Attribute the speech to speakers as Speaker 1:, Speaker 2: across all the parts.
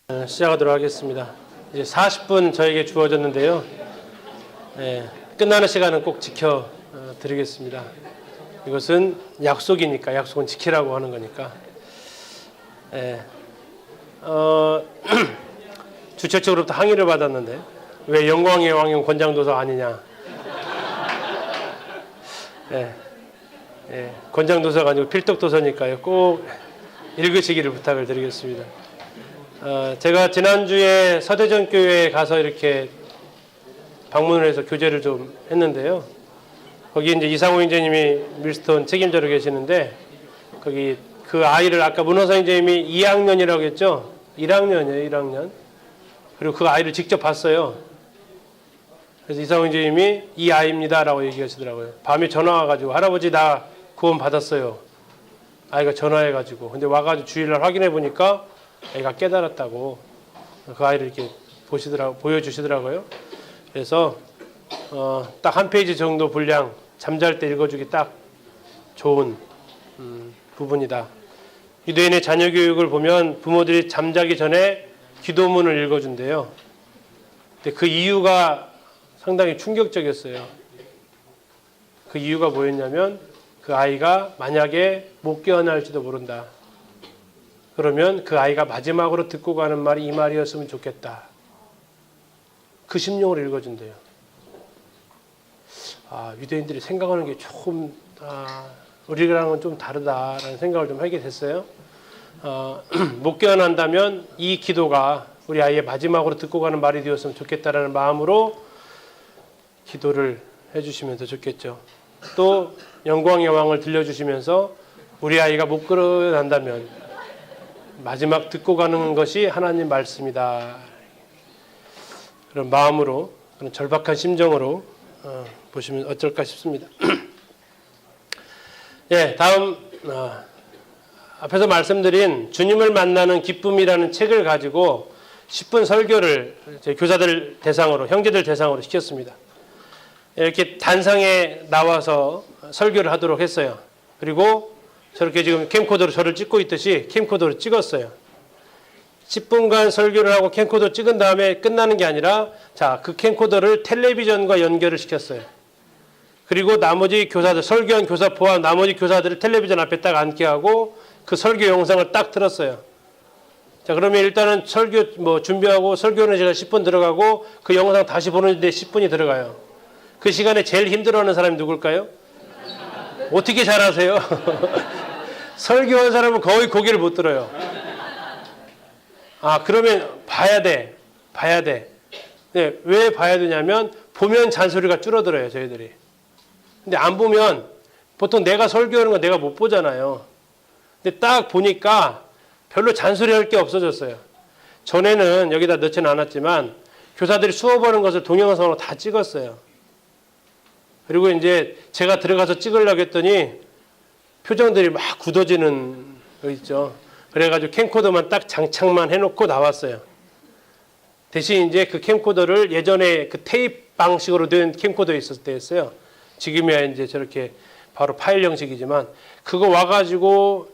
Speaker 1: 시작하도록 하겠습니다. 이제 40분 저에게 주어졌는데요. 끝나는 시간은 꼭 지켜 드리겠습니다. 이것은 약속이니까, 약속은 지키라고 하는 거니까. 주최 측으로부터 항의를 받았는데 왜 영광의 왕용 권장도서 아니냐. 권장도서가 아니고 필독도서니까요. 꼭 읽으시기를 부탁을 드리겠습니다. 제가 지난주에 서대전교회에 가서 이렇게 방문을 해서 교제를 좀 했는데요. 거기 이제 이상호 형제님이 밀스톤 책임자로 계시는데, 거기 그 아이를 아까 문호사 형제님이 2학년이라고 했죠? 1학년이에요, 1학년. 그리고 그 아이를 직접 봤어요. 그래서 이상호 형제님이 이 아이입니다라고 얘기하시더라고요. 밤에 전화 와가지고 할아버지 나 구원 받았어요. 아이가 전화해가지고. 근데 와가지고 주일날 확인해 보니까 애가 깨달았다고 그 아이를 이렇게 보여주시더라고요. 그래서 딱 한 페이지 정도 분량 잠잘 때 읽어주기 딱 좋은 부분이다. 유대인의 자녀 교육을 보면 부모들이 잠자기 전에 기도문을 읽어준대요. 근데 그 이유가 상당히 충격적이었어요. 그 이유가 뭐였냐면 그 아이가 만약에 못 깨어날지도 모른다. 그러면 그 아이가 마지막으로 듣고 가는 말이 이 말이었으면 좋겠다. 그 심령을 읽어준대요. 유대인들이 생각하는 게 조금 우리랑은 좀 다르다라는 생각을 좀 하게 됐어요. 못 깨어난다면 이 기도가 우리 아이의 마지막으로 듣고 가는 말이 되었으면 좋겠다라는 마음으로 기도를 해주시면 더 좋겠죠. 또 영광의 왕을 들려주시면서 우리 아이가 못 깨어난다면 마지막 듣고 가는 것이 하나님 말씀이다. 그런 마음으로, 그런 절박한 심정으로 보시면 어떨까 싶습니다. 다음 앞에서 말씀드린 주님을 만나는 기쁨이라는 책을 가지고 10분 설교를 제 교사들 대상으로, 형제들 대상으로 시켰습니다. 이렇게 단상에 나와서 설교를 하도록 했어요. 그리고 저렇게 지금 캠코더로 저를 찍고 있듯이 캠코더로 찍었어요. 10분간 설교를 하고 캠코더 찍은 다음에 끝나는 게 아니라 그 캠코더를 텔레비전과 연결을 시켰어요. 그리고 나머지 교사들, 설교한 교사 포함 나머지 교사들을 텔레비전 앞에 딱 앉게 하고 그 설교 영상을 딱 틀었어요. 그러면 일단은 설교 준비하고 설교는 제가 10분 들어가고 그 영상 다시 보는데 10분이 들어가요. 그 시간에 제일 힘들어하는 사람이 누굴까요? 어떻게 잘하세요? 설교한 사람은 거의 고개를 못 들어요. 그러면 봐야 돼. 왜 봐야 되냐면 보면 잔소리가 줄어들어요, 저희들이. 근데 안 보면 보통 내가 설교하는 건 내가 못 보잖아요. 근데 딱 보니까 별로 잔소리할 게 없어졌어요. 전에는 여기다 넣지는 않았지만 교사들이 수업하는 것을 동영상으로 다 찍었어요. 그리고 이제 제가 들어가서 찍으려고 했더니 표정들이 막 굳어지는 거 있죠. 그래가지고 캠코더만 딱 장착만 해놓고 나왔어요. 대신 이제 그 캠코더를 예전에 그 테이프 방식으로 된 캠코더 있었을 때였어요. 지금이야 이제 저렇게 바로 파일 형식이지만 그거 와가지고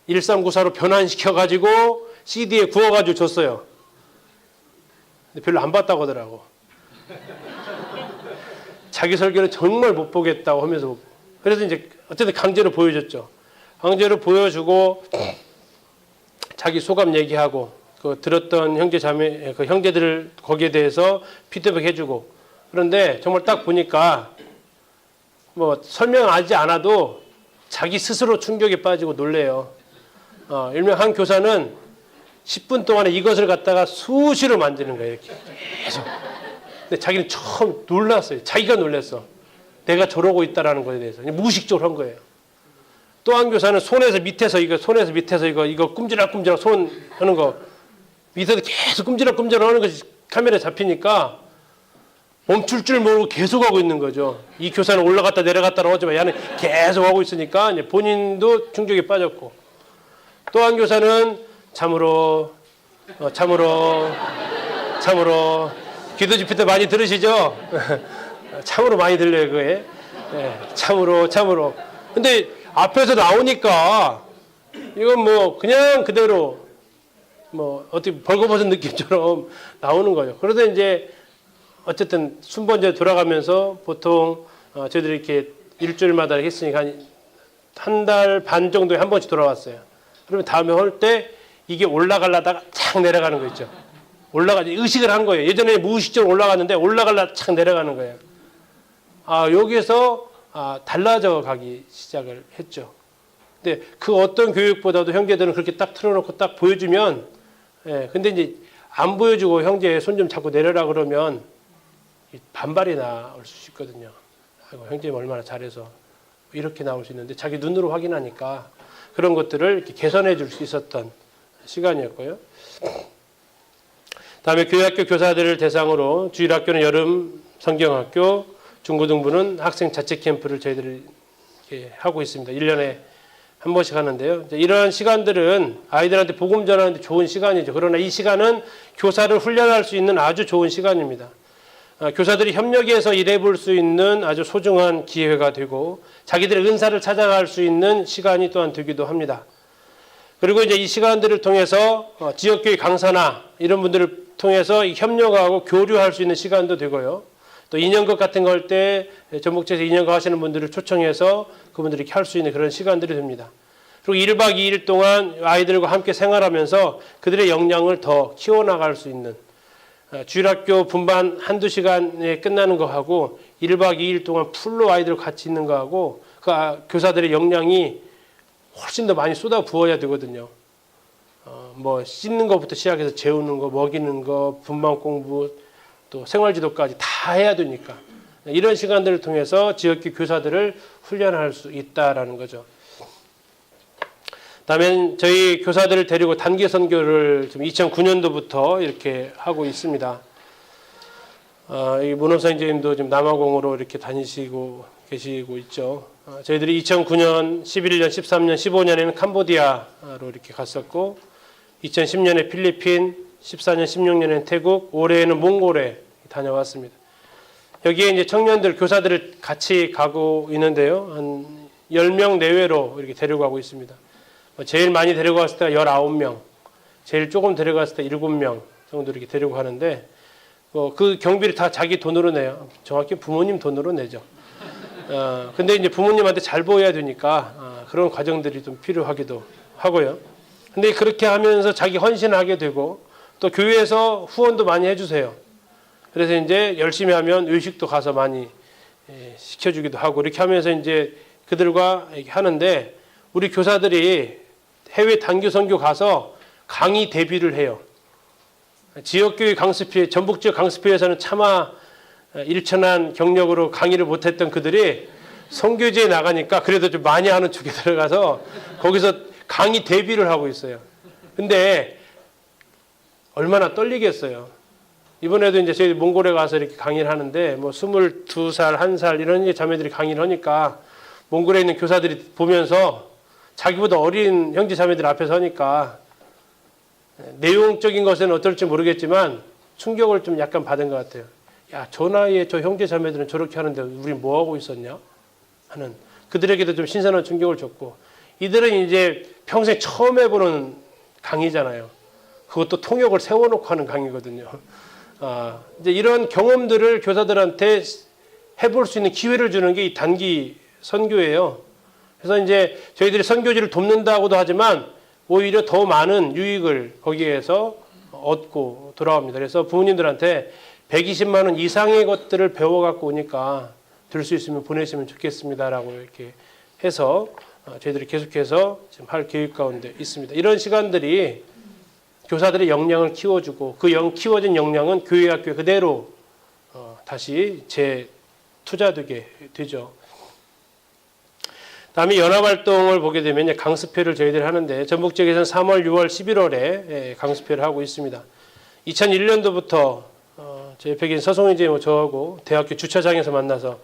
Speaker 1: 1394로 변환시켜가지고 CD에 구워가지고 줬어요. 근데 별로 안 봤다고 하더라고. 자기 설교는 정말 못 보겠다고 하면서, 그래서 이제 어쨌든 강제로 보여줬죠. 강제로 보여주고 자기 소감 얘기하고 그 들었던 형제 자매 그 형제들 거기에 대해서 피드백 해주고. 그런데 정말 딱 보니까 설명하지 않아도 자기 스스로 충격에 빠지고 놀래요. 일명 한 교사는 10분 동안에 이것을 갖다가 수시로 만지는 거예요. 이렇게 계속. 근데 자기는 처음 놀랐어요. 자기가 놀랐어. 내가 저러고 있다라는 것에 대해서. 무의식적으로 한 거예요. 또 한 교사는 손에서 밑에서 이거 꼼지락꼼지락 손 하는 거 밑에서 계속 꼼지락꼼지락 하는 것이 카메라에 잡히니까 멈출 줄 모르고 계속 하고 있는 거죠. 이 교사는 올라갔다 내려갔다 하지만 얘는 계속 하고 있으니까 이제 본인도 충격에 빠졌고, 또 한 교사는 참으로 기도 집회 때 많이 들으시죠? 참으로 많이 들려요, 그게. 참으로. 근데 앞에서 나오니까 이건 그냥 그대로 뭐 어떻게 벌거벗은 느낌처럼 나오는 거죠. 그래서 이제 어쨌든 순번제 돌아가면서 보통 저희들이 이렇게 일주일마다 했으니까 한 달 반 정도에 한 번씩 돌아왔어요. 그러면 다음에 할 때 이게 올라가려다가 착 내려가는 거 있죠. 올라가지 의식을 한 거예요. 예전에 무의식적으로 올라갔는데 올라가려다 착 내려가는 거예요. 여기에서 달라져 가기 시작을 했죠. 근데 그 어떤 교육보다도 형제들은 그렇게 딱 틀어놓고 딱 보여주면, 근데 이제 안 보여주고 형제 손 좀 잡고 내려라 그러면 반발이 나올 수 있거든요. 아이고, 형제님 얼마나 잘해서 이렇게 나올 수 있는데 자기 눈으로 확인하니까 그런 것들을 이렇게 개선해 줄 수 있었던 시간이었고요. 다음에 교회학교 교사들을 대상으로 주일학교는 여름 성경학교, 중고등부는 학생 자체 캠프를 저희들이 이렇게 하고 있습니다. 1년에 한 번씩 하는데요. 이런 시간들은 아이들한테 복음 전하는 데 좋은 시간이죠. 그러나 이 시간은 교사를 훈련할 수 있는 아주 좋은 시간입니다. 교사들이 협력해서 일해볼 수 있는 아주 소중한 기회가 되고 자기들의 은사를 찾아갈 수 있는 시간이 또한 되기도 합니다. 그리고 이제 이 시간들을 통해서 지역교회 강사나 이런 분들을 통해서 협력하고 교류할 수 있는 시간도 되고요. 또 인연극 같은 거 할 때 전북지에서 인연극 하시는 분들을 초청해서 그분들이 이렇게 할 수 있는 그런 시간들이 됩니다. 그리고 1박 2일 동안 아이들과 함께 생활하면서 그들의 역량을 더 키워나갈 수 있는 주일학교 분반 한두 시간에 끝나는 거하고 1박 2일 동안 풀로 아이들과 같이 있는 거하고 그 교사들의 역량이 훨씬 더 많이 쏟아 부어야 되거든요. 뭐 씻는 것부터 시작해서 재우는 거, 먹이는 거, 분반 공부, 또 생활지도까지 다 해야 되니까 이런 시간들을 통해서 지역교 교사들을 훈련할 수 있다라는 거죠. 다음에 저희 교사들을 데리고 단기 선교를 2009년도부터 이렇게 하고 있습니다. 이 문호사 선생님도 지금 남아공으로 이렇게 다니시고 계시고 있죠. 저희들이 2009년, 11년, 13년, 15년에는 캄보디아로 이렇게 갔었고 2010년에 필리핀, 14년, 16년에는 태국, 올해에는 몽골에 다녀왔습니다. 여기에 이제 청년들, 교사들을 같이 가고 있는데요. 한 10명 내외로 이렇게 데려가고 있습니다. 제일 많이 데려갔을 때가 19명, 제일 조금 데려갔을 때 7명 정도 이렇게 데리고 가는데 그 경비를 다 자기 돈으로 내요. 정확히 부모님 돈으로 내죠. 근데 이제 부모님한테 잘 보여야 되니까 그런 과정들이 좀 필요하기도 하고요. 근데 그렇게 하면서 자기 헌신하게 되고 또 교회에서 후원도 많이 해주세요. 그래서 이제 열심히 하면 의식도 가서 많이 시켜주기도 하고 이렇게 하면서 이제 그들과 하는데 우리 교사들이 해외 단기 선교 가서 강의 대비를 해요. 지역교회 강습회, 전북 지역 강습회에서는 차마 일천한 경력으로 강의를 못했던 그들이 선교지에 나가니까 그래도 좀 많이 하는 쪽에 들어가서 거기서 강의 대비를 하고 있어요. 근데 얼마나 떨리겠어요. 이번에도 이제 저희 몽골에 가서 이렇게 강의를 하는데 뭐 22살, 1살 이런 자매들이 강의를 하니까 몽골에 있는 교사들이 보면서 자기보다 어린 형제 자매들 앞에서 하니까 내용적인 것은 어떨지 모르겠지만 충격을 좀 약간 받은 것 같아요. 야, 저 나이에 저 형제 자매들은 저렇게 하는데 우리 뭐 하고 있었냐 하는 그들에게도 좀 신선한 충격을 줬고 이들은 이제 평생 처음 해보는 강의잖아요. 그것도 통역을 세워놓고 하는 강의거든요. 이제 이런 경험들을 교사들한테 해볼 수 있는 기회를 주는 게 이 단기 선교예요. 그래서 이제 저희들이 선교지를 돕는다고도 하지만 오히려 더 많은 유익을 거기에서 얻고 돌아옵니다. 그래서 부모님들한테 120만 원 이상의 것들을 배워갖고 오니까 들 수 있으면 보내시면 좋겠습니다라고 이렇게 해서 저희들이 계속해서 지금 할 계획 가운데 있습니다. 이런 시간들이 교사들의 역량을 키워주고 그 키워진 역량은 교회 학교에 그대로 다시 재투자되게 되죠. 다음에 연합활동을 보게 되면 강습회를 저희들이 하는데 전북 지역에서는 3월, 6월, 11월에 강습회를 하고 있습니다. 2001년도부터 제 옆에 계신 서송희 제 저하고 대학교 주차장에서 만나서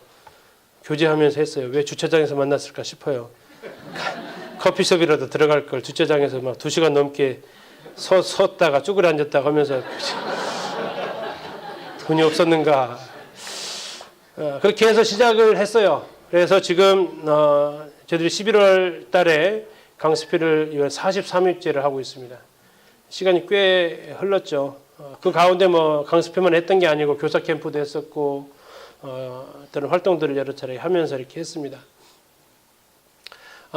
Speaker 1: 교제하면서 했어요. 왜 주차장에서 만났을까 싶어요. 커피숍이라도 들어갈 걸 주차장에서 막 2시간 넘게 섰다가 쭈그려 앉았다가 하면서 돈이 없었는가. 그렇게 해서 시작을 했어요. 그래서 지금 저희들이 11월 달에 강습회를 43일째를 하고 있습니다. 시간이 꽤 흘렀죠. 그 가운데 뭐 강습회만 했던 게 아니고 교사 캠프도 했었고 어떤 활동들을 여러 차례 하면서 이렇게 했습니다.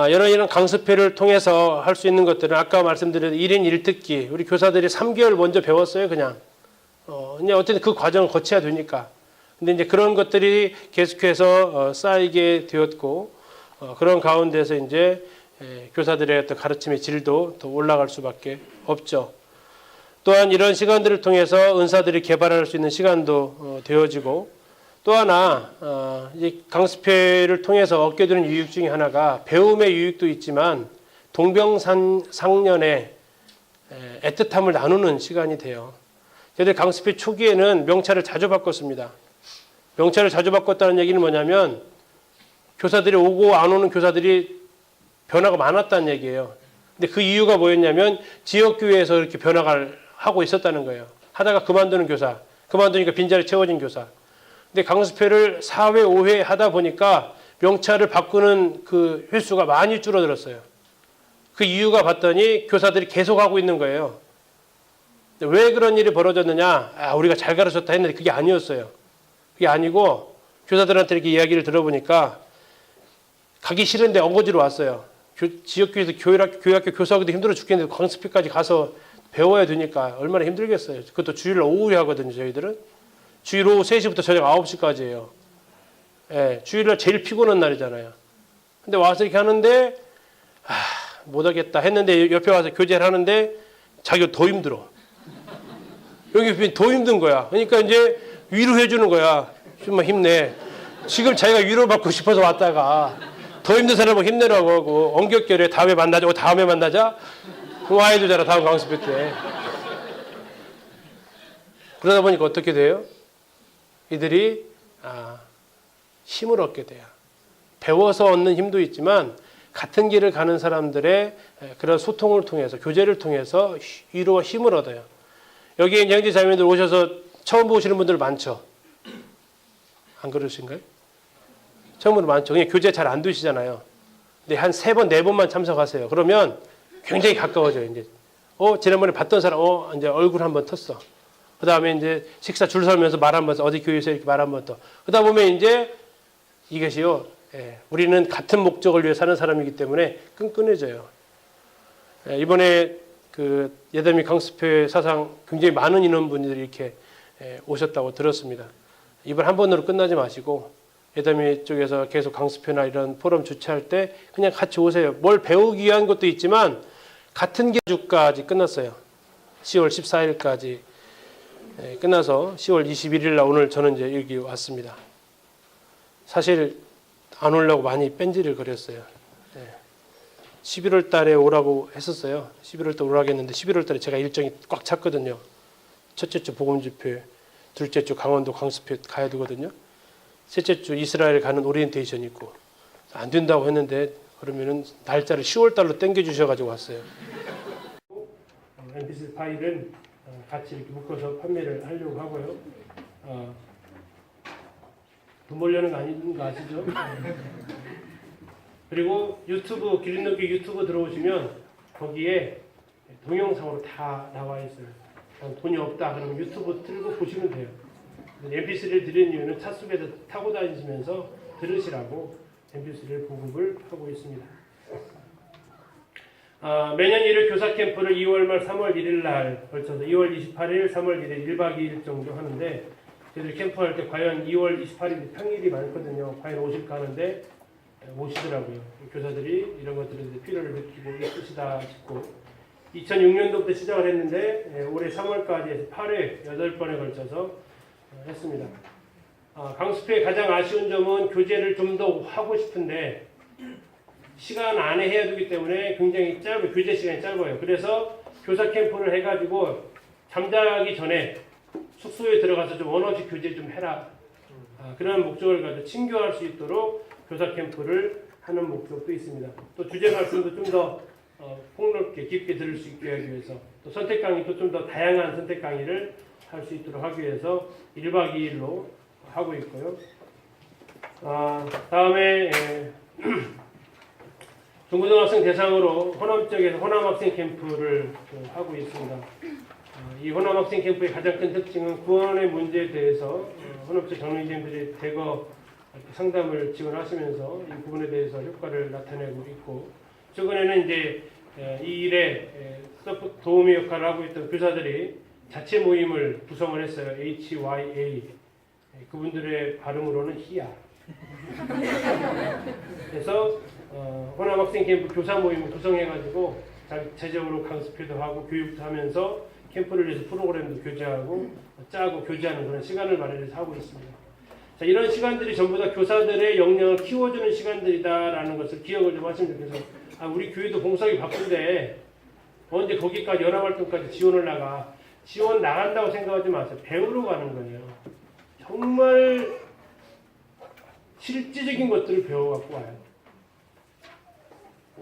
Speaker 1: 이런 강습회를 통해서 할 수 있는 것들은 아까 말씀드린 1인 1특기 우리 교사들이 3개월 먼저 배웠어요. 그냥 어쨌든 그 과정을 거쳐야 되니까. 근데 이제 그런 것들이 계속해서 쌓이게 되었고 그런 가운데서 이제 교사들의 어떤 가르침의 질도 더 올라갈 수밖에 없죠. 또한 이런 시간들을 통해서 은사들이 개발할 수 있는 시간도 되어지고 또 하나 이 강습회를 통해서 얻게 되는 유익 중에 하나가 배움의 유익도 있지만 동병상련의 애틋함을 나누는 시간이 돼요. 저희들 강습회 초기에는 명찰을 자주 바꿨습니다. 명찰을 자주 바꿨다는 얘기는 뭐냐면 교사들이 오고 안 오는 교사들이 변화가 많았다는 얘기예요. 근데 그 이유가 뭐였냐면 지역교회에서 이렇게 변화를 하고 있었다는 거예요. 하다가 그만두는 교사, 그만두니까 빈자리 채워진 교사. 근데 강습회를 4회, 5회 하다 보니까 명찰을 바꾸는 그 횟수가 많이 줄어들었어요. 그 이유가 봤더니 교사들이 계속하고 있는 거예요. 왜 그런 일이 벌어졌느냐? 우리가 잘 가르쳤다 했는데 그게 아니었어요. 그게 아니고 교사들한테 이렇게 이야기를 들어보니까 가기 싫은데 엉거지로 왔어요. 지역교회에서 교회학교 교사하기도 힘들어 죽겠는데 강습회까지 가서 배워야 되니까 얼마나 힘들겠어요. 그것도 주일 오후에 하거든요. 저희들은. 주일 오후 3시부터 저녁 9시까지예요. 예, 주일날 제일 피곤한 날이잖아요. 근데 와서 이렇게 하는데 못하겠다 했는데 옆에 와서 교제를 하는데 자기가 더 힘들어. 여기 더 힘든 거야. 그러니까 이제 위로해 주는 거야. 좀 힘내. 지금 자기가 위로받고 싶어서 왔다가 더 힘든 사람은 힘내라고 하고 엉겹결에 다음에 만나자. 다음에 만나자. 와야 되잖아. 다음 강습회 때. 그러다 보니까 어떻게 돼요? 이들이 힘을 얻게 돼요. 배워서 얻는 힘도 있지만 같은 길을 가는 사람들의 그런 소통을 통해서 교제를 통해서 위로와 힘을 얻어요. 여기에 형제 자매들 오셔서 처음 보시는 분들 많죠. 안 그러신가요? 처음으로 많죠. 그냥 교제 잘 안 되시잖아요. 근데 한 3번, 4번만 참석하세요. 그러면 굉장히 가까워져요. 이제 지난번에 봤던 사람 이제 얼굴 한번 텄어. 그 다음에 이제 식사 줄 서면서 말 한번 써. 어디 교회에서 이렇게 말 한번 더. 그러다 보면 이제 이것이요. 우리는 같은 목적을 위해 사는 사람이기 때문에 끈끈해져요. 이번에 그 예담이 강습회 사상 굉장히 많은 인원분들이 이렇게 오셨다고 들었습니다. 이번 한 번으로 끝나지 마시고 예담이 쪽에서 계속 강습회나 이런 포럼 주최할 때 그냥 같이 오세요. 뭘 배우기 위한 것도 있지만 같은 기주까지 끝났어요. 10월 14일까지 끝나서 10월 21일 날 오늘 저는 이제 여기 왔습니다. 사실 안 오려고 많이 뺀지를 거렸어요. 11월 달에 오라고 했었어요. 11월 달에 오라고 했는데 11월 달에 제가 일정이 꽉 찼거든요. 첫째 주 복음 집회, 둘째 주 강원도 강습회 가야 되거든요. 셋째 주 이스라엘 가는 오리엔테이션 있고 안 된다고 했는데 그러면은 날짜를 10월 달로 당겨 주셔가지고 왔어요. MP3 파일은 같이 이렇게 묶어서 판매를 하려고 하고요. 돈 벌려는 거 아닌 거 아시죠? 그리고 유튜브 기린노교 유튜브 들어오시면 거기에 동영상으로 다 나와 있어요. 돈이 없다 그러면 유튜브 틀고 보시면 돼요. MP3를 드리는 이유는 차 속에서 타고 다니시면서 들으시라고 MP3를 보급을 하고 있습니다. 매년 1월 교사 캠프를 2월 말 3월 1일 날 걸쳐서 2월 28일, 3월 1일 1박 2일 정도 하는데 저희들 캠프할 때 과연 2월 28일 평일이 많거든요. 과연 오실까 하는데 오시더라고요. 교사들이 이런 것들에 필요를 느끼고 있으시다 싶고 2006년도부터 시작을 했는데 올해 3월까지 8회 8번에 걸쳐서 했습니다. 강습회의 가장 아쉬운 점은 교재를 좀 더 하고 싶은데 시간 안에 해야 되기 때문에 굉장히 짧아요. 교재 시간이 짧아요. 그래서 교사 캠프를 해가지고 잠자기 전에 숙소에 들어가서 좀 원어식 교재 좀 해라. 그런 목적을 가지고 친교할 수 있도록 교사 캠프를 하는 목적도 있습니다. 또 주제 말씀도 좀 더 폭넓게 깊게 들을 수 있게 하기 위해서 또 선택 강의도 좀 더 다양한 선택 강의를 할 수 있도록 하기 위해서 1박 2일로 하고 있고요. 다음에 중고등학생 대상으로 호남 쪽에서 호남학생 캠프를 하고 있습니다. 이 호남학생 캠프의 가장 큰 특징은 구원의 문제에 대해서 호남 쪽 장로님들이 대거 상담을 지원하시면서 이 부분에 대해서 효과를 나타내고 있고, 최근에는 이제 이 일에 도우미 역할을 하고 있던 교사들이 자체 모임을 구성을 했어요. HYA. 그분들의 발음으로는 희야. 그래서 호남학생 캠프 교사 모임을 구성해가지고 자체적으로 강습회도 하고 교육도 하면서 캠프를 위해서 프로그램도 교제하고 짜고 교제하는 그런 시간을 마련해서 하고 있습니다. 자, 이런 시간들이 전부 다 교사들의 역량을 키워주는 시간들이다라는 것을 기억을 좀 하시면 좋겠어요. 우리 교회도 봉사하기 바쁜데 언제 거기까지 연합활동까지 지원을 나가. 지원 나간다고 생각하지 마세요. 배우러 가는 거예요. 정말 실질적인 것들을 배워갖고 와요.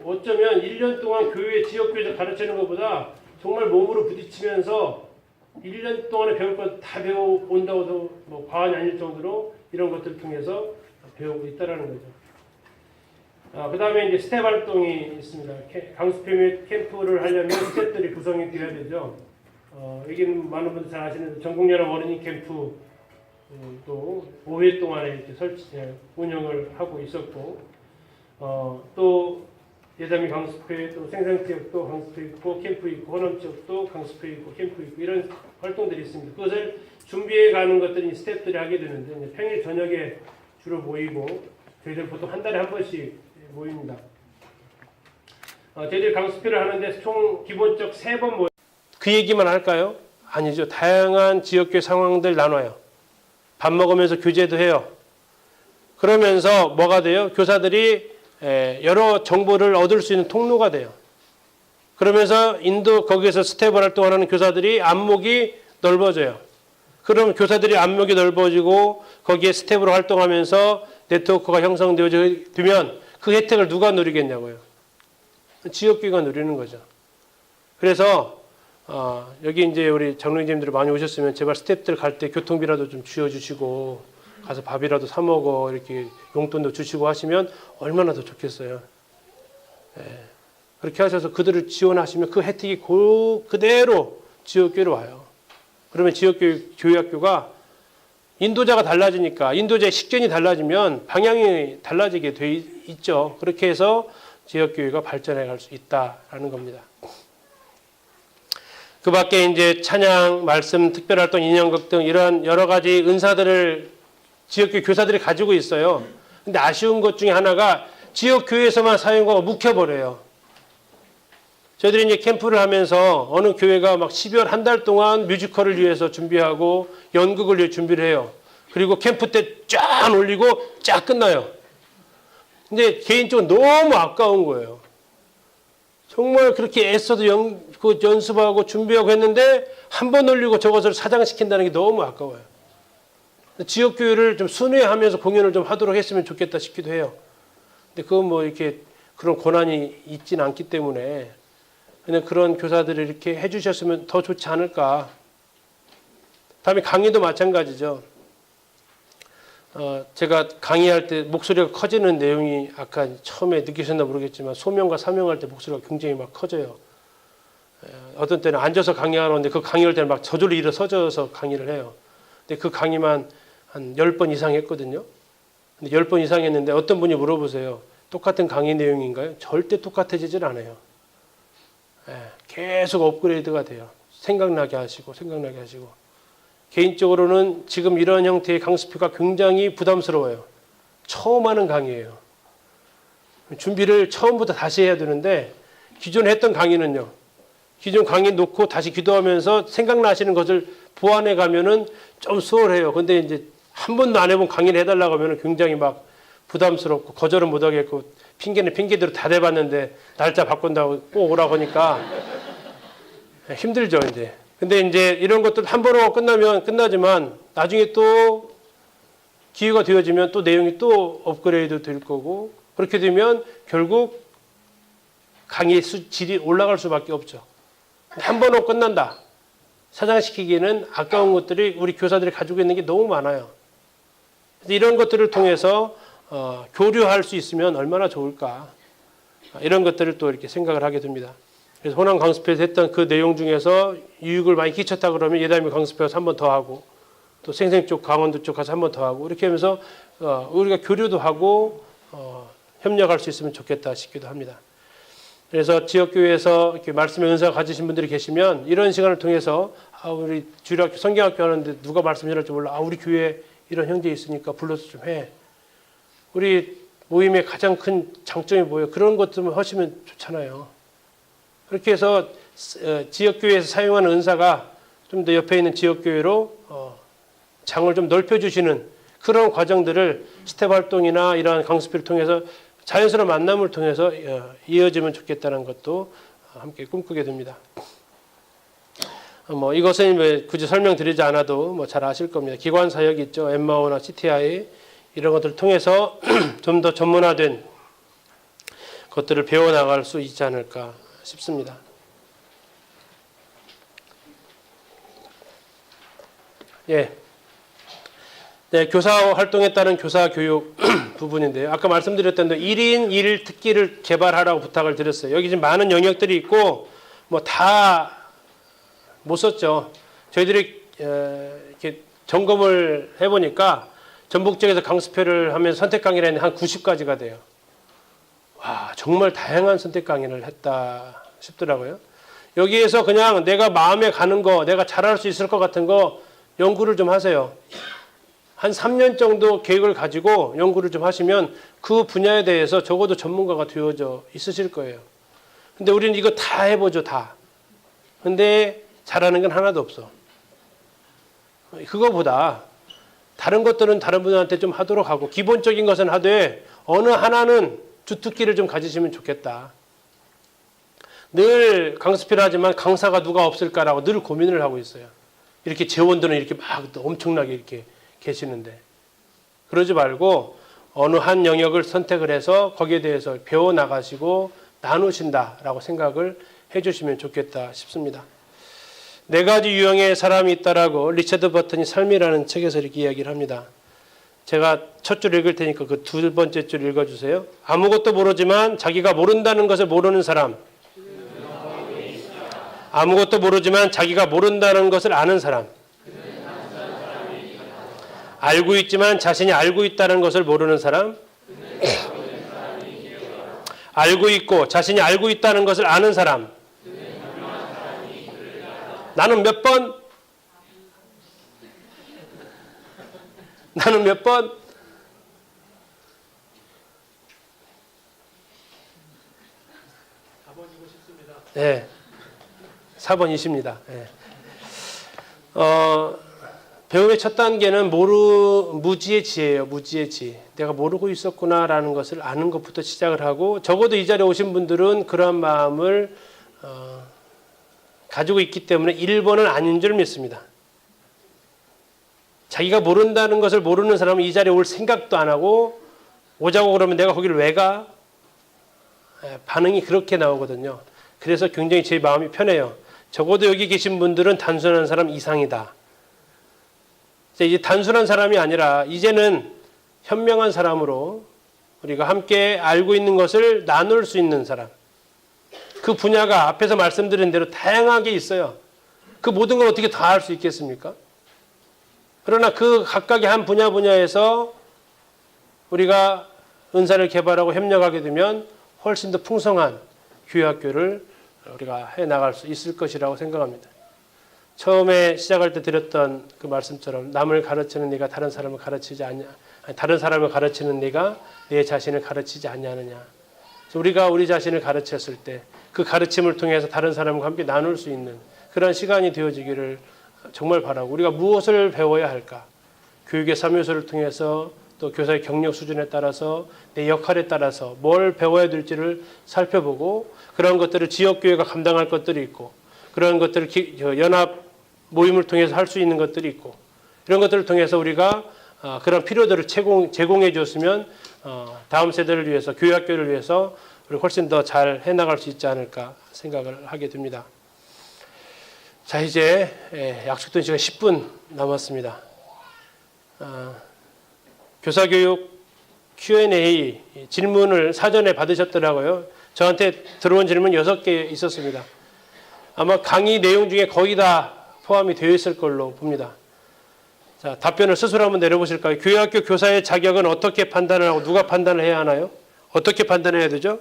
Speaker 1: 어쩌면 1년 동안 교회, 지역교회에서 가르치는 것보다 정말 몸으로 부딪히면서 1년 동안에 배울 것 다 배워온다고 해도 뭐 과언이 아닐 정도로 이런 것들을 통해서 배우고 있다는 거죠. 그 다음에 이제 스텝 활동이 있습니다. 강습회 캠프를 하려면 스텝들이 구성이 되어야 되죠. 여기는 많은 분들 잘 아시는 전국연합 어린이 캠프 또 5회 동안에 이렇게 운영을 하고 있었고, 또 예담이 강습회, 또 생산지역도 강습회 있고, 캠프 있고, 호남 지역도 강습회 있고, 캠프 있고, 이런 활동들이 있습니다. 그것을 준비해 가는 것들이 스태프들이 하게 되는데, 이제 평일 저녁에 주로 모이고, 저희들 보통 한 달에 한 번씩 모입니다. 저희들 강습회를 하는데 총 기본적 3번 모여. 그 얘기만 할까요? 아니죠. 다양한 지역교회 상황들 나눠요. 밥 먹으면서 교제도 해요. 그러면서 뭐가 돼요? 교사들이 여러 정보를 얻을 수 있는 통로가 돼요. 그러면서 거기에서 스텝 활동하는 교사들이 안목이 넓어져요. 그럼 교사들이 안목이 넓어지고 거기에 스텝으로 활동하면서 네트워크가 형성되면 그 혜택을 누가 누리겠냐고요. 지역교회가 누리는 거죠. 그래서 여기 이제 우리 장로님들이 많이 오셨으면 제발 스태프들 갈 때 교통비라도 좀 쥐어주시고 가서 밥이라도 사 먹어 이렇게 용돈도 주시고 하시면 얼마나 더 좋겠어요. 그렇게 하셔서 그들을 지원하시면 그 혜택이 그대로 지역교회로 와요. 그러면 교회학교가 인도자가 달라지니까 인도자의 식견이 달라지면 방향이 달라지게 돼 있죠. 그렇게 해서 지역교회가 발전해 갈 수 있다라는 겁니다. 그 밖에 이제 찬양, 말씀, 특별활동, 인연극 등 이런 여러 가지 은사들을 지역교회 교사들이 가지고 있어요. 근데 아쉬운 것 중에 하나가 지역교회에서만 사용하고 묵혀버려요. 저희들이 이제 캠프를 하면서 어느 교회가 막 12월 한 달 동안 뮤지컬을 위해서 준비하고 연극을 위해 준비를 해요. 그리고 캠프 때 쫙 올리고 쫙 끝나요. 근데 개인적으로 너무 아까운 거예요. 정말 그렇게 애써도 연습하고 준비하고 했는데 한 번 올리고 저것을 사장시킨다는 게 너무 아까워요. 지역교회를 좀 순회하면서 공연을 좀 하도록 했으면 좋겠다 싶기도 해요. 근데 그건 뭐 이렇게 그런 권한이 있진 않기 때문에 그냥 그런 교사들을 이렇게 해주셨으면 더 좋지 않을까. 다음에 강의도 마찬가지죠. 제가 강의할 때 목소리가 커지는 내용이 아까 처음에 느끼셨나 모르겠지만 소명과 사명할 때 목소리가 굉장히 막 커져요. 어떤 때는 앉아서 강의하는데 그 강의할 때는 막 저절로 일어서져서 강의를 해요. 근데 그 강의만 한 10번 이상 했거든요. 근데 10번 이상 했는데 어떤 분이 물어보세요. 똑같은 강의 내용인가요? 절대 똑같아지질 않아요. 계속 업그레이드가 돼요. 생각나게 하시고. 개인적으로는 지금 이런 형태의 강습회가 굉장히 부담스러워요. 처음 하는 강의예요. 준비를 처음부터 다시 해야 되는데 기존에 했던 강의는요. 기존 강의 놓고 다시 기도하면서 생각나시는 것을 보완해 가면은 좀 수월해요. 근데 이제 한 번도 안 해본 강의를 해달라고 하면 굉장히 막 부담스럽고 거절은 못 하겠고 핑계는 핑계대로 다 대봤는데 날짜 바꾼다고 꼭 오라고 하니까 힘들죠, 이제. 근데 이제 이런 것들 한 번 하고 끝나지만 나중에 또 기회가 되어지면 또 내용이 또 업그레이드 될 거고 그렇게 되면 결국 강의 질이 올라갈 수밖에 없죠. 한 번 하고 끝난다. 사장시키기에는 아까운 것들이 우리 교사들이 가지고 있는 게 너무 많아요. 이런 것들을 통해서 교류할 수 있으면 얼마나 좋을까. 이런 것들을 또 이렇게 생각을 하게 됩니다. 그래서 호남 강습회에서 했던 그 내용 중에서 유익을 많이 끼쳤다 그러면 예담이 강습회 가서 한 번 더 하고 또 생생 쪽 강원도 쪽 가서 한 번 더 하고 이렇게 하면서 우리가 교류도 하고 협력할 수 있으면 좋겠다 싶기도 합니다. 그래서 지역교회에서 이렇게 말씀의 은사가 가지신 분들이 계시면 이런 시간을 통해서 우리 주일학교 성경학교 하는데 누가 말씀 전할지 몰라. 우리 교회에 이런 형제 있으니까 불러서 좀 해. 우리 모임의 가장 큰 장점이 뭐예요? 그런 것들만 하시면 좋잖아요. 그렇게 해서 지역교회에서 사용하는 은사가 좀 더 옆에 있는 지역교회로 장을 좀 넓혀주시는 그런 과정들을 스텝 활동이나 이러한 강습회를 통해서 자연스러운 만남을 통해서 이어지면 좋겠다는 것도 함께 꿈꾸게 됩니다. 이것은 굳이 설명드리지 않아도 잘 아실 겁니다. 기관 사역이 있죠. 엠마오나 CTI 이런 것들을 통해서 좀 더 전문화된 것들을 배워나갈 수 있지 않을까 싶습니다. 예. 네, 교사 활동에 따른 교사 교육 부분인데요. 아까 말씀드렸던 대로 1인 1 특기를 개발하라고 부탁을 드렸어요. 여기 지금 많은 영역들이 있고 다 못 썼죠. 저희들이 이렇게 점검을 해보니까 전북 지역에서 강습회를 하면 선택 강의를 했는데 한 90가지가 돼요. 와, 정말 다양한 선택 강의를 했다 싶더라고요. 여기에서 그냥 내가 마음에 가는 거, 내가 잘할 수 있을 것 같은 거 연구를 좀 하세요. 한 3년 정도 계획을 가지고 연구를 좀 하시면 그 분야에 대해서 적어도 전문가가 되어져 있으실 거예요. 근데 우리는 이거 다 해보죠, 다. 근데 잘하는 건 하나도 없어. 그거보다 다른 것들은 다른 분들한테 좀 하도록 하고 기본적인 것은 하되 어느 하나는 주특기를 좀 가지시면 좋겠다. 늘 강습회를 하지만 강사가 누가 없을까라고 늘 고민을 하고 있어요. 이렇게 재원들은 이렇게 막 엄청나게 이렇게 계시는데 그러지 말고 어느 한 영역을 선택을 해서 거기에 대해서 배워나가시고 나누신다라고 생각을 해주시면 좋겠다 싶습니다. 4가지 유형의 사람이 있다라고 리처드 버튼이 삶이라는 책에서 이렇게 이야기를 합니다. 제가 첫 줄 읽을 테니까 그 2번째 줄 읽어주세요. 아무것도 모르지만 자기가 모른다는 것을 모르는 사람. 아무것도 모르지만 자기가 모른다는 것을 아는 사람. 알고 있지만 자신이 알고 있다는 것을 모르는 사람. 알고 있고 자신이 알고 있다는 것을 아는 사람. 나는 몇 번? 나는 몇 번? 네. 4번이십니다. 네. 배움의 첫 단계는 무지의 지혜예요. 무지의 지혜. 내가 모르고 있었구나라는 것을 아는 것부터 시작을 하고 적어도 이 자리에 오신 분들은 그러한 마음을 가지고 있기 때문에 1번은 아닌 줄 믿습니다. 자기가 모른다는 것을 모르는 사람은 이 자리에 올 생각도 안 하고 오자고 그러면 내가 거기를 왜 가? 반응이 그렇게 나오거든요. 그래서 굉장히 제 마음이 편해요. 적어도 여기 계신 분들은 단순한 사람 이상이다. 이제 단순한 사람이 아니라 이제는 현명한 사람으로 우리가 함께 알고 있는 것을 나눌 수 있는 사람. 그 분야가 앞에서 말씀드린 대로 다양하게 있어요. 그 모든 걸 어떻게 다 할 수 있겠습니까? 그러나 그 각각의 한 분야에서 우리가 은사를 개발하고 협력하게 되면 훨씬 더 풍성한 교회학교를 우리가 해나갈 수 있을 것이라고 생각합니다. 처음에 시작할 때 드렸던 그 말씀처럼 남을 가르치는 네가 다른 사람을 가르치지 않냐, 다른 사람을 가르치는 네가 내 자신을 가르치지 않냐느냐. 우리가 우리 자신을 가르쳤을 때 그 가르침을 통해서 다른 사람과 함께 나눌 수 있는 그런 시간이 되어지기를 정말 바라고, 우리가 무엇을 배워야 할까? 교육의 3요소를 통해서 또 교사의 경력 수준에 따라서 내 역할에 따라서 뭘 배워야 될지를 살펴보고 그런 것들을 지역교회가 감당할 것들이 있고 그런 것들을 연합 모임을 통해서 할 수 있는 것들이 있고 이런 것들을 통해서 우리가 그런 필요들을 제공해 줬으면 다음 세대를 위해서 교회학교를 위해서 우리 훨씬 더 잘 해나갈 수 있지 않을까 생각을 하게 됩니다. 자, 이제 약속된 시간 10분 남았습니다. 교사교육 Q&A 질문을 사전에 받으셨더라고요. 저한테 들어온 질문 6개 있었습니다. 아마 강의 내용 중에 거의 다 포함이 되어 있을 걸로 봅니다. 자, 답변을 스스로 한번 내려보실까요? 교회학교 교사의 자격은 어떻게 판단을 하고 누가 판단을 해야 하나요? 어떻게 판단해야 되죠?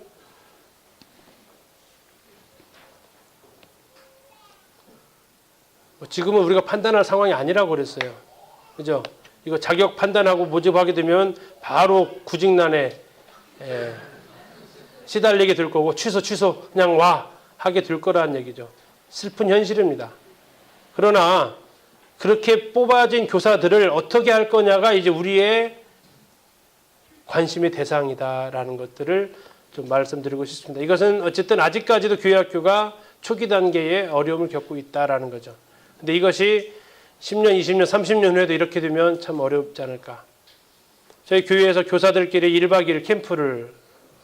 Speaker 1: 지금은 우리가 판단할 상황이 아니라고 그랬어요. 그죠? 이거 자격 판단하고 모집하게 되면 바로 구직난에 시달리게 될 거고 취소 그냥 와 하게 될 거라는 얘기죠. 슬픈 현실입니다. 그러나 그렇게 뽑아진 교사들을 어떻게 할 거냐가 이제 우리의 관심의 대상이다라는 것들을 좀 말씀드리고 싶습니다. 이것은 어쨌든 아직까지도 교회학교가 초기 단계에 어려움을 겪고 있다라는 거죠. 근데 이것이 10년, 20년, 30년 후에도 이렇게 되면 참 어렵지 않을까. 저희 교회에서 교사들끼리 1박 2일 캠프를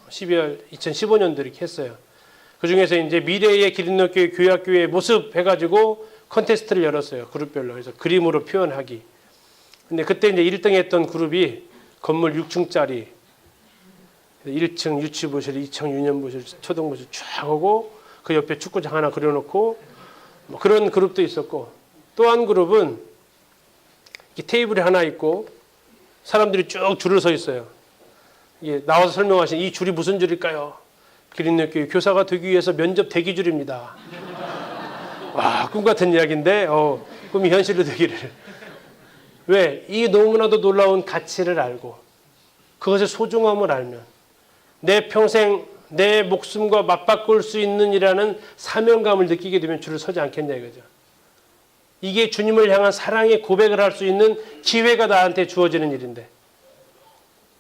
Speaker 1: 12월 2015년도 이렇게 했어요. 그 중에서 이제 미래의 기린노교회 교회학교의 모습 해가지고 컨테스트를 열었어요. 그룹별로. 그래서 그림으로 표현하기. 근데 그때 이제 1등 했던 그룹이 건물 6층짜리 1층 유치부실, 2층 유년부실, 초등부실 쫙 하고 그 옆에 축구장 하나 그려놓고 뭐 그런 그룹도 있었고 또 한 그룹은 테이블이 하나 있고 사람들이 쭉 줄을 서 있어요. 이게 나와서 설명하신 이 줄이 무슨 줄일까요? 기린노교회 교사가 되기 위해서 면접 대기줄입니다. 와, 꿈 같은 이야기인데 꿈이 현실로 되기를. 왜? 이 너무나도 놀라운 가치를 알고 그것의 소중함을 알면 내 평생 내 목숨과 맞바꿀 수 있는 이라는 사명감을 느끼게 되면 줄을 서지 않겠냐 이거죠. 이게 주님을 향한 사랑의 고백을 할 수 있는 기회가 나한테 주어지는 일인데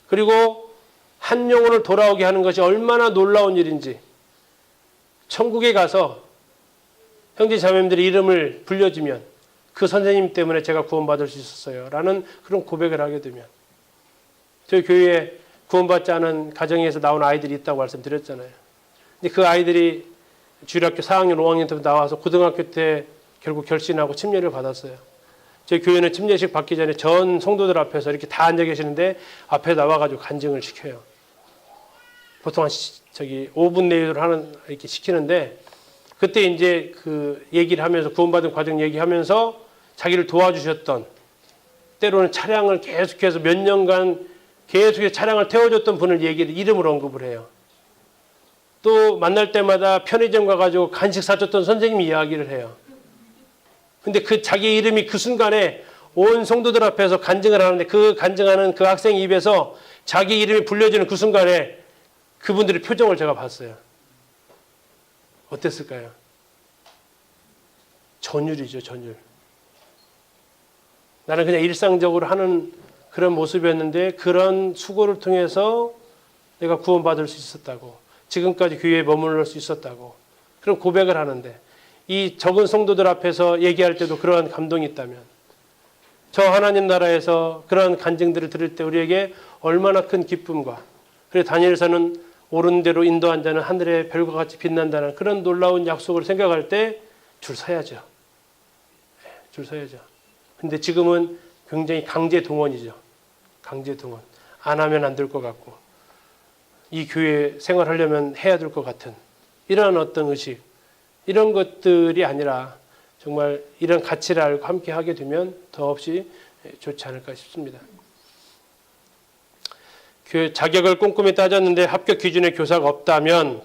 Speaker 1: 그리고 한 영혼을 돌아오게 하는 것이 얼마나 놀라운 일인지 천국에 가서 형제 자매님들의 이름을 불려주면 그 선생님 때문에 제가 구원받을 수 있었어요 라는 그런 고백을 하게 되면 저희 교회에 구원받지 않은 가정에서 나온 아이들이 있다고 말씀드렸잖아요. 근데 그 아이들이 주일학교 4학년, 5학년 때 나와서 고등학교 때 결국 결신하고 침례를 받았어요. 저희 교회는 침례식 받기 전에 전 성도들 앞에서 이렇게 다 앉아 계시는데 앞에 나와가지고 간증을 시켜요. 보통 한 5분 내외로 이렇게 시키는데 그때 이제 그 얘기를 하면서 구원받은 과정 얘기하면서 자기를 도와주셨던 때로는 차량을 계속해서 몇 년간 계속해서 차량을 태워줬던 분을 이름으로 언급을 해요. 또 만날 때마다 편의점 가가지고 간식 사줬던 선생님 이야기를 해요. 근데 그 자기 이름이 그 순간에 온 성도들 앞에서 간증을 하는데 그 간증하는 그 학생 입에서 자기 이름이 불려지는 그 순간에 그분들의 표정을 제가 봤어요. 어땠을까요? 전율이죠, 전율. 나는 그냥 일상적으로 하는 그런 모습이었는데 그런 수고를 통해서 내가 구원받을 수 있었다고 지금까지 교회에 머무를 수 있었다고 그런 고백을 하는데 이 적은 성도들 앞에서 얘기할 때도 그러한 감동이 있다면 저 하나님 나라에서 그러한 간증들을 들을 때 우리에게 얼마나 큰 기쁨과 그리고 다니엘서는 옳은 대로 인도한 자는 하늘의 별과 같이 빛난다는 그런 놀라운 약속을 생각할 때 줄 서야죠. 줄 서야죠. 근데 지금은 굉장히 강제 동원이죠. 강제 동원. 안 하면 안 될 것 같고 이 교회 생활하려면 해야 될 것 같은 이런 어떤 의식 이런 것들이 아니라 정말 이런 가치를 알고 함께 하게 되면 더없이 좋지 않을까 싶습니다. 자격을 꼼꼼히 따졌는데 합격 기준의 교사가 없다면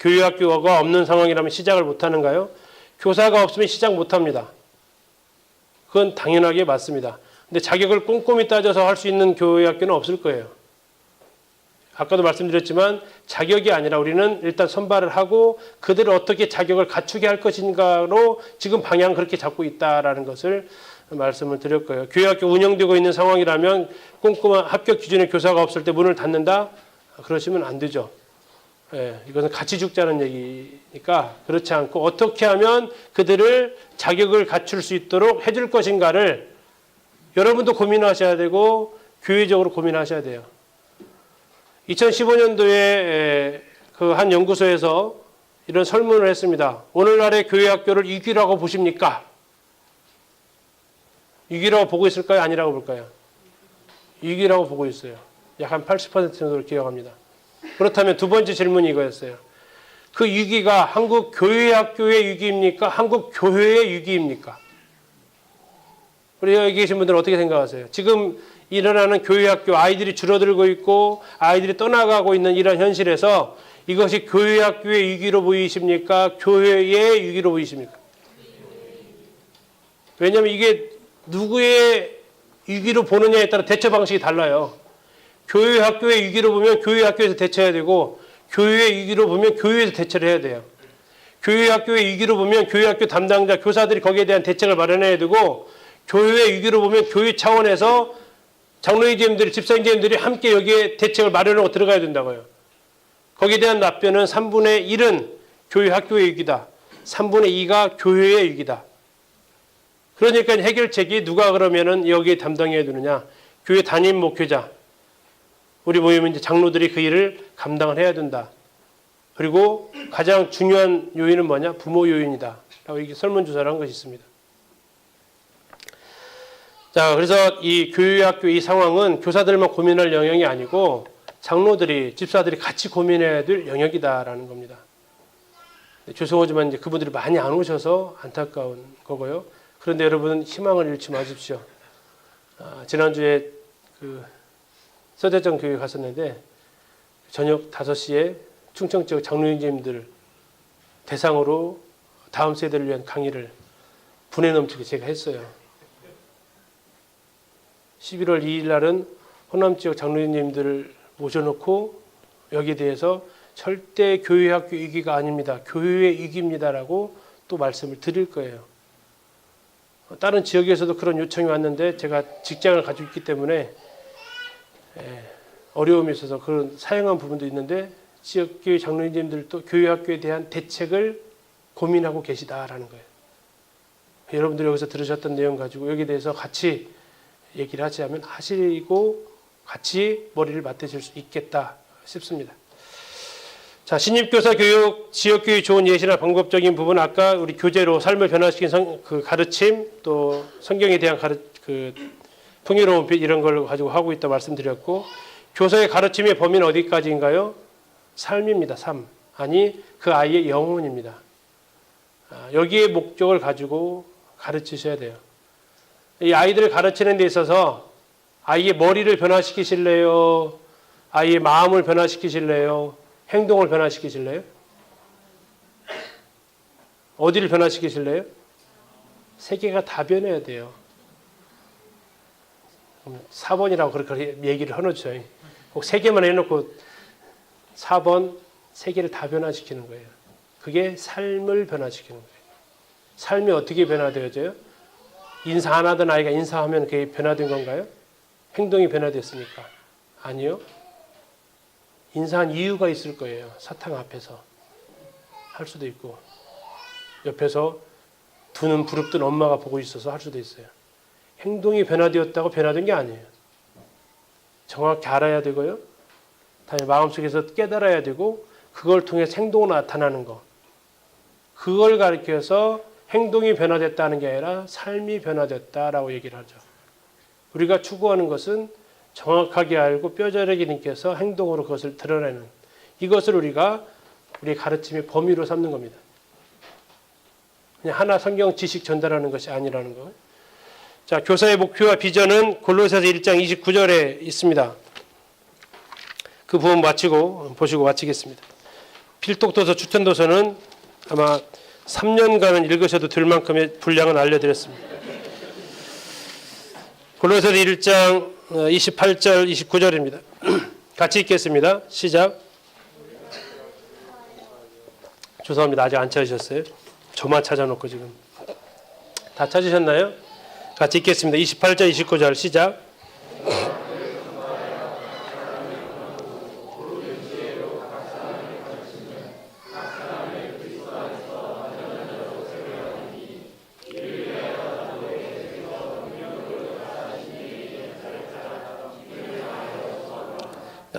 Speaker 1: 교회학교가 없는 상황이라면 시작을 못하는가요? 교사가 없으면 시작 못합니다. 그건 당연하게 맞습니다. 근데 자격을 꼼꼼히 따져서 할 수 있는 교회학교는 없을 거예요. 아까도 말씀드렸지만 자격이 아니라 우리는 일단 선발을 하고 그들을 어떻게 자격을 갖추게 할 것인가로 지금 방향 그렇게 잡고 있다라는 것을 말씀을 드렸고요. 교회학교 운영되고 있는 상황이라면 꼼꼼한 합격 기준의 교사가 없을 때 문을 닫는다? 그러시면 안 되죠. 이것은 같이 죽자는 얘기니까 그렇지 않고 어떻게 하면 그들을 자격을 갖출 수 있도록 해줄 것인가를 여러분도 고민하셔야 되고 교회적으로 고민하셔야 돼요. 2015년도에 그 한 연구소에서 이런 설문을 했습니다. 오늘날의 교회학교를 위기라고 보십니까? 위기라고 보고 있을까요? 아니라고 볼까요? 위기라고 보고 있어요. 약 한 80% 정도를 기억합니다. 그렇다면 두 번째 질문이 이거였어요. 그 위기가 한국 교회학교의 위기입니까? 한국 교회의 위기입니까? 우리 여기 계신 분들은 어떻게 생각하세요? 지금 일어나는 교회학교 아이들이 줄어들고 있고 아이들이 떠나가고 있는 이런 현실에서 이것이 교회학교의 위기로 보이십니까? 교회의 위기로 보이십니까? 왜냐하면 이게 누구의 위기로 보느냐에 따라 대처 방식이 달라요. 교회학교의 위기로 보면 교회학교에서 대처해야 되고 교회의 위기로 보면 교회에서 대처를 해야 돼요. 교회학교의 위기로 보면 교회학교 담당자, 교사들이 거기에 대한 대책을 마련해야 되고 교회의 위기로 보면 교회 차원에서 장로님들이, 집사님들이 함께 여기에 대책을 마련하고 들어가야 된다고요. 거기에 대한 답변은 3분의 1은 교회 학교의 위기다. 3분의 2가 교회의 위기다. 그러니까 해결책이 누가 그러면은 여기에 담당해야 되느냐. 교회 담임 목회자. 우리 모임은 이제 장로들이 그 일을 감당을 해야 된다. 그리고 가장 중요한 요인은 뭐냐? 부모 요인이다. 라고 이렇게 설문조사를 한 것이 있습니다. 자, 그래서 이 교회학교 이 상황은 교사들만 고민할 영역이 아니고 장로들이, 집사들이 같이 고민해야 될 영역이다라는 겁니다. 죄송하지만 이제 그분들이 많이 안 오셔서 안타까운 거고요. 그런데 여러분 희망을 잃지 마십시오. 지난주에 그 서대전 교회 갔었는데 저녁 5시에 충청 지역 장로님들 대상으로 다음 세대를 위한 강의를 분에 넘치게 제가 했어요. 11월 2일 날은 호남 지역 장로님들을 모셔놓고 여기에 대해서 절대 교회학교 위기가 아닙니다. 교회의 위기입니다라고 또 말씀을 드릴 거예요. 다른 지역에서도 그런 요청이 왔는데 제가 직장을 가지고 있기 때문에 어려움이 있어서 그런 사용한 부분도 있는데 지역교회 장로님들도 교회학교에 대한 대책을 고민하고 계시다라는 거예요. 여러분들이 여기서 들으셨던 내용 가지고 여기에 대해서 같이 얘기를 하자면 하시고 같이 머리를 맞대실 수 있겠다 싶습니다. 자, 신입교사 교육, 지역교육 좋은 예시나 방법적인 부분 아까 우리 교재로 삶을 변화시킨 그 가르침 또 성경에 대한 그 풍요로운 빛 이런 걸 가지고 하고 있다 말씀드렸고 교사의 가르침의 범위는 어디까지인가요? 삶입니다. 삶. 아니 그 아이의 영혼입니다. 여기에 목적을 가지고 가르치셔야 돼요. 이 아이들을 가르치는 데 있어서 아이의 머리를 변화시키실래요? 아이의 마음을 변화시키실래요? 행동을 변화시키실래요? 어디를 변화시키실래요? 세 개가 다 변해야 돼요. 4번이라고 그렇게 얘기를 해놓죠. 꼭 세 개만 해놓고 4번 세 개를 다 변화시키는 거예요. 그게 삶을 변화시키는 거예요. 삶이 어떻게 변화되어져요? 인사 안 하던 아이가 인사하면 그게 변화된 건가요? 행동이 변화됐습니까? 아니요. 인사한 이유가 있을 거예요. 사탕 앞에서 할 수도 있고 옆에서 두 눈 부릅뜬 엄마가 보고 있어서 할 수도 있어요. 행동이 변화되었다고 변화된 게 아니에요. 정확히 알아야 되고요. 다음에 마음속에서 깨달아야 되고 그걸 통해서 행동으로 나타나는 거. 그걸 가리켜서 행동이 변화됐다는 게 아니라 삶이 변화됐다라고 얘기를 하죠. 우리가 추구하는 것은 정확하게 알고 뼈저리게 느껴서 행동으로 그것을 드러내는 이것을 우리가 우리의 가르침의 범위로 삼는 겁니다. 그냥 하나 성경 지식 전달하는 것이 아니라는 거. 자, 교사의 목표와 비전은 골로새서 1장 29절에 있습니다. 그 부분 보시고 마치겠습니다. 필독도서 추천도서는 아마 3년간은 읽으셔도 될 만큼의 분량은 알려드렸습니다. 골로새서 1장 28절 29절입니다. 같이 읽겠습니다. 시작. 죄송합니다. 아직 안 찾으셨어요? 저만 찾아놓고 지금. 다 찾으셨나요? 같이 읽겠습니다. 28절 29절 시작.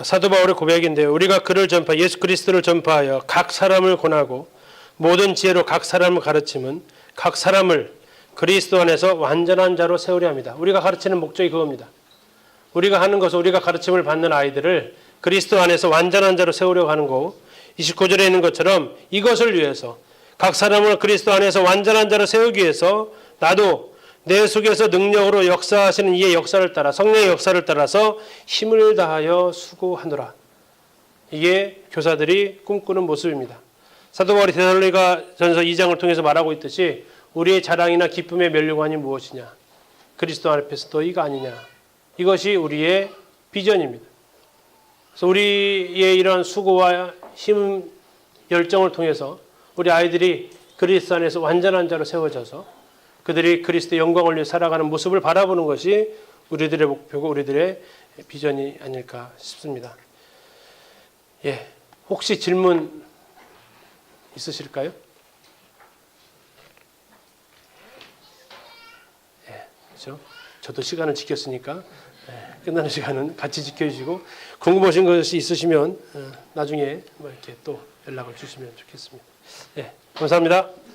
Speaker 1: 사도 바울의 고백인데요. 우리가 그를 예수 그리스도를 전파하여 각 사람을 권하고 모든 지혜로 각 사람을 가르침은 각 사람을 그리스도 안에서 완전한 자로 세우려 합니다. 우리가 가르치는 목적이 그겁니다. 우리가 하는 것은 우리가 가르침을 받는 아이들을 그리스도 안에서 완전한 자로 세우려고 하는 거고 29절에 있는 것처럼 이것을 위해서 각 사람을 그리스도 안에서 완전한 자로 세우기 위해서 나도 내 속에서 능력으로 역사하시는 이의 역사를 따라 성령의 역사를 따라서 힘을 다하여 수고하노라. 이게 교사들이 꿈꾸는 모습입니다. 사도 바울이 데살로니가전서 2장을 통해서 말하고 있듯이 우리의 자랑이나 기쁨의 면류관이 무엇이냐? 그리스도 앞에서 너희가 아니냐? 이것이 우리의 비전입니다. 그래서 우리의 이런 수고와 힘, 열정을 통해서 우리 아이들이 그리스도 안에서 완전한 자로 세워져서 그들이 그리스도의 영광을 위해 살아가는 모습을 바라보는 것이 우리들의 목표고 우리들의 비전이 아닐까 싶습니다. 예, 혹시 질문 있으실까요? 예, 그렇죠. 저도 시간을 지켰으니까 끝나는 시간은 같이 지켜주시고 궁금하신 것이 있으시면 나중에 뭐 이렇게 또 연락을 주시면 좋겠습니다. 예, 감사합니다.